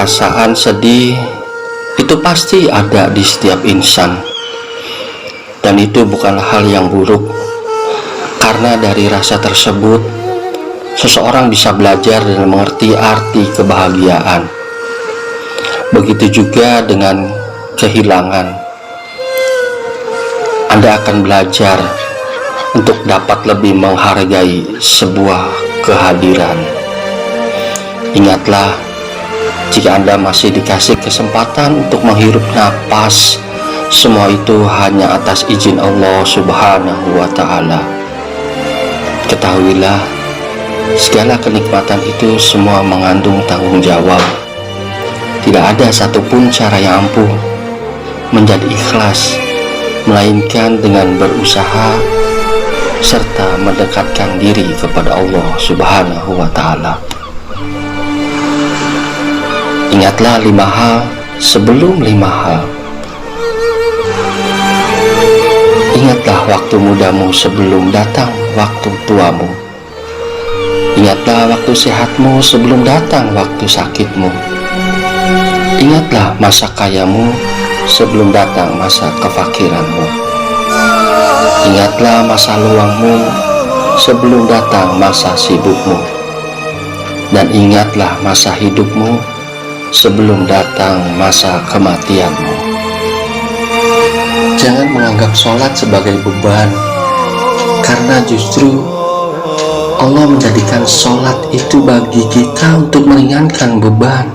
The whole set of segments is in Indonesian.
perasaan sedih itu pasti ada di setiap insan, dan itu bukanlah hal yang buruk, karena dari rasa tersebut seseorang bisa belajar dan mengerti arti kebahagiaan. Begitu juga dengan kehilangan, Anda akan belajar untuk dapat lebih menghargai sebuah kehadiran. Ingatlah, jika Anda masih dikasih kesempatan untuk menghirup napas, semua itu hanya atas izin Allah Subhanahu wa Ta'ala. Ketahuilah, segala kenikmatan itu semua mengandung tanggung jawab. Tidak ada satupun cara yang ampuh menjadi ikhlas, melainkan dengan berusaha serta mendekatkan diri kepada Allah Subhanahu wa Ta'ala. Ingatlah 5 hal sebelum 5 hal. Ingatlah waktu mudamu sebelum datang waktu tuamu. Ingatlah waktu sehatmu sebelum datang waktu sakitmu. Ingatlah masa kayamu sebelum datang masa kefakiranmu. Ingatlah masa luangmu sebelum datang masa sibukmu. Dan ingatlah masa hidupmu sebelum datang masa kematianmu. Jangan menganggap sholat sebagai beban, karena justru Allah menjadikan sholat itu bagi kita untuk meringankan beban.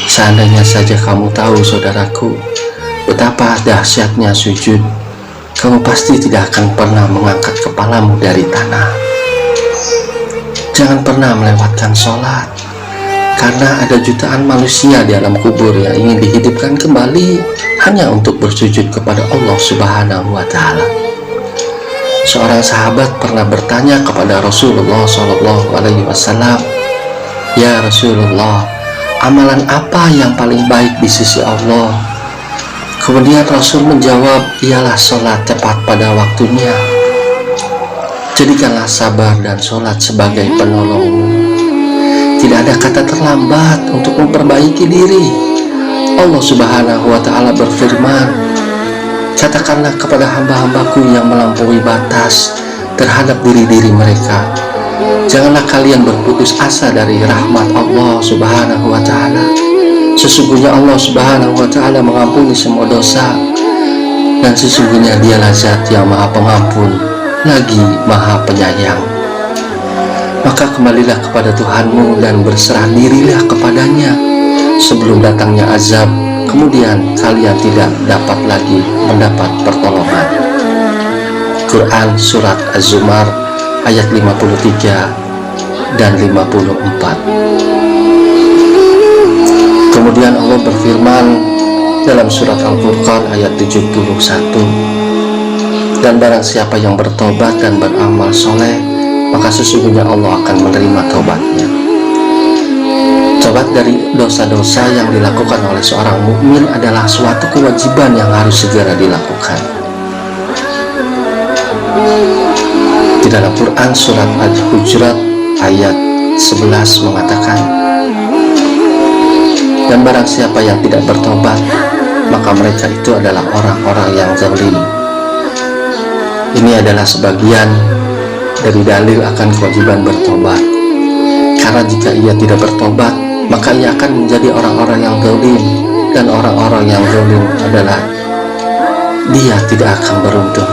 Seandainya saja kamu tahu, saudaraku, betapa dahsyatnya sujud, kamu pasti tidak akan pernah mengangkat kepalamu dari tanah. Jangan pernah melewatkan sholat, karena ada jutaan manusia di alam kubur yang ingin dihidupkan kembali hanya untuk bersujud kepada Allah Subhanahu wa Ta'ala. Seorang sahabat pernah bertanya kepada Rasulullah SAW, "Ya Rasulullah, amalan apa yang paling baik di sisi Allah?" Kemudian Rasul menjawab, "Ialah sholat tepat pada waktunya. Jadikanlah sabar dan sholat sebagai penolongmu. Tidak ada kata terlambat untuk memperbaiki diri." Allah Subhanahu wa Ta'ala berfirman, "Katakanlah kepada hamba-hambaku yang melampaui batas terhadap diri-diri mereka, janganlah kalian berputus asa dari rahmat Allah Subhanahu wa Ta'ala. Sesungguhnya Allah Subhanahu wa Ta'ala mengampuni semua dosa, dan sesungguhnya Dialah Zat yang Maha Pengampun lagi Maha Penyayang. Maka kembalilah kepada Tuhanmu dan berserah dirilah kepadanya sebelum datangnya azab, kemudian kalian tidak dapat lagi mendapat pertolongan." Quran Surat Az-Zumar ayat 53 dan 54. Kemudian Allah berfirman dalam surat Al-Furqan ayat 71, "Dan barang siapa yang bertobat dan beramal soleh, maka sesungguhnya Allah akan menerima taubatnya." Tobat dari dosa-dosa yang dilakukan oleh seorang mukmin adalah suatu kewajiban yang harus segera dilakukan. Di dalam Quran surat Al-Hujurat ayat 11 mengatakan, "Dan barang siapa yang tidak bertobat, maka mereka itu adalah orang-orang yang zalim." Ini adalah sebagian dari dalil akan kewajiban bertobat. Karena jika ia tidak bertobat, maka ia akan menjadi orang-orang yang zalim, dan orang-orang yang zalim adalah dia tidak akan beruntung.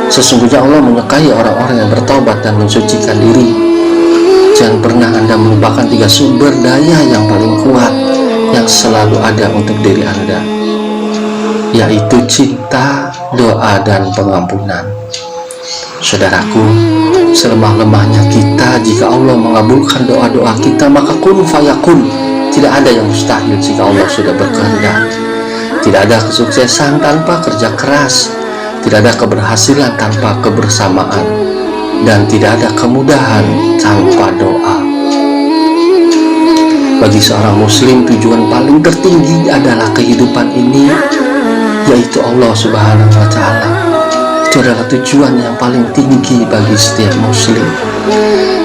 Sesungguhnya Allah menyukai orang-orang yang bertobat dan mensucikan diri. Jangan pernah Anda melupakan 3 sumber daya yang paling kuat yang selalu ada untuk diri Anda, yaitu cinta, doa, dan pengampunan. Saudaraku, selemah-lemahnya kita, jika Allah mengabulkan doa-doa kita, maka kun fayakun. Tidak ada yang mustahil jika Allah sudah berkehendak. Tidak ada kesuksesan tanpa kerja keras, tidak ada keberhasilan tanpa kebersamaan, dan tidak ada kemudahan tanpa doa. Bagi seorang muslim, tujuan paling tertinggi adalah kehidupan ini, yaitu Allah Subhanahu wa Ta'ala. Itu itu adalah tujuan yang paling tinggi bagi setiap muslim.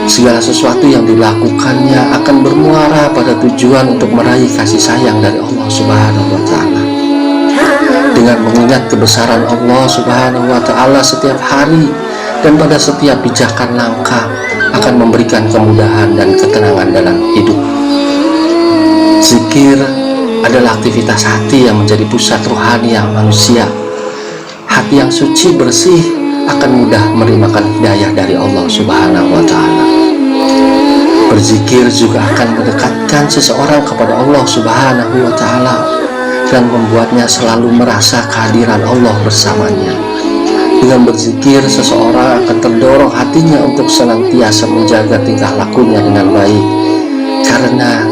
Segala sesuatu yang dilakukannya akan bermuara pada tujuan untuk meraih kasih sayang dari Allah Subhanahu wa Ta'ala. Dengan mengingat kebesaran Allah Subhanahu wa Ta'ala setiap hari dan pada setiap pijakan langkah akan memberikan kemudahan dan ketenangan dalam hidup. Zikir adalah aktivitas hati yang menjadi pusat rohani yang manusia. Hati yang suci bersih akan mudah menerimakan hidayah dari Allah Subhanahu wa Ta'ala. Berzikir juga akan mendekatkan seseorang kepada Allah Subhanahu wa Ta'ala dan membuatnya selalu merasa kehadiran Allah bersamanya. Dengan berzikir, seseorang akan terdorong hatinya untuk senantiasa menjaga tingkah lakunya dengan baik, karena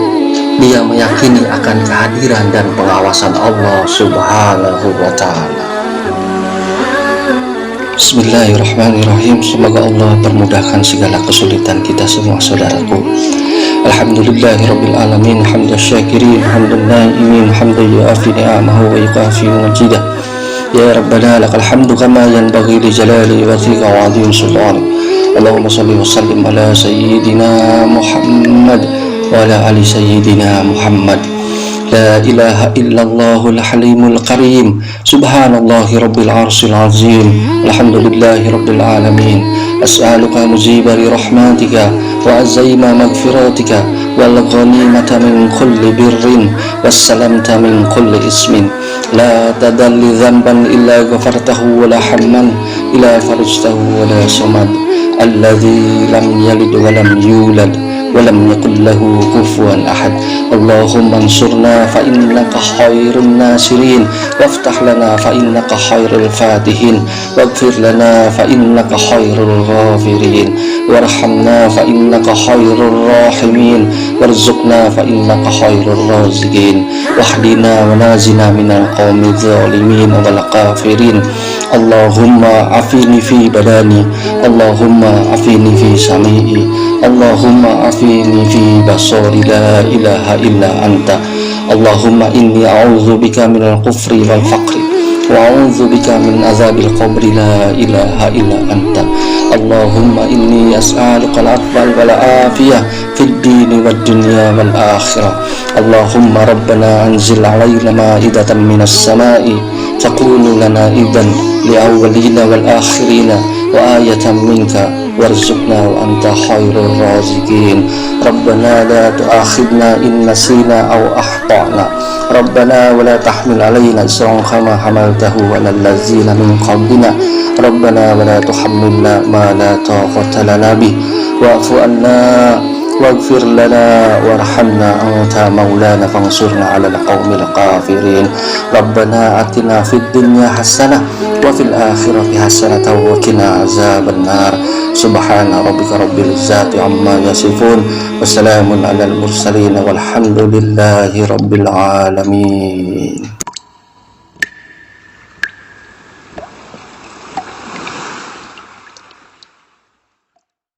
dia meyakini akan kehadiran dan pengawasan Allah Subhanahu wa Ta'ala. Bismillahirrahmanirrahim. Semoga Allah permudahkan segala kesulitan kita semua, saudaraku. Alhamdulillahirabbil alamin, hamdan syakirin, hamdan naimin, hamdan yu'afi ni'amahu wa yukafi majidah. Ya Rabbana lakal hamdu kama yanbaghi li jalali wajhika wa 'azimi sultanik. Allahumma shalli wa sallim ala sayyidina Muhammad wa ala ali sayyidina Muhammad. La ilaha illallahul halimul karim. Subhanallahi rabbil arsyil azim. Alhamdulillahi rabbil alamin. As'aluka mujibari rahmatika wa azima magfiratika wal ghanimata min kulli birrin wassalamta min kulli ismin. La tadalli dhanban illa ghafartahu wa la hamman illa farajtahu wa la samad. Alladhi lam yalid wa lam yulad walam yakul lahu kufuwan ahad. Allahumma ansurna fa innaka khairun nasirin, waftah lana fa innaka khairul fatihin, waghfir lana fa innaka khairul ghafirin, warhamna fa innaka khairul rahimin, warzuqna fa innaka khairul raziqin, wahdina wa nazina minal qawmi zalimin wal kafirin. Allahumma afini fi badani, Allahumma afini fi sami'i, Allahumma afini fi basari, la ilaha illa anta. Allahumma inni a'udzu bika minal kufri wal faqri wa a'udzu bika min azabil qabri, la ilaha illa anta. Allahumma inni as'aluka al-afwa wal afiyah fid dini wad dunya wal akhirah. Allahumma rabbana anzil alaina ma'idatan minas sama'i takunu lana idan li awwalina wal akhirina wa ayatan minka warzuqna wa anta khairur raziqin. Rabbana la tu'akhidna in nasina aw akhtana. Rabbana wa la tahmil alaina isran kama hamaltahu 'alal ladzina min qablina. Rabbana wa la tuhammilna ma la taqata lana bih wa'fu 'anna waghfir lana warhamna anta maulana fansurna 'alal qaumil kafirin. Rabbana atina fid dunya hasanah wa fil akhirati hasanah wa qina azabannar. Subhana rabbika rabbil izzati amma yasifun, wassalamun 'alal mursalin walhamdulillahi rabbil alamin.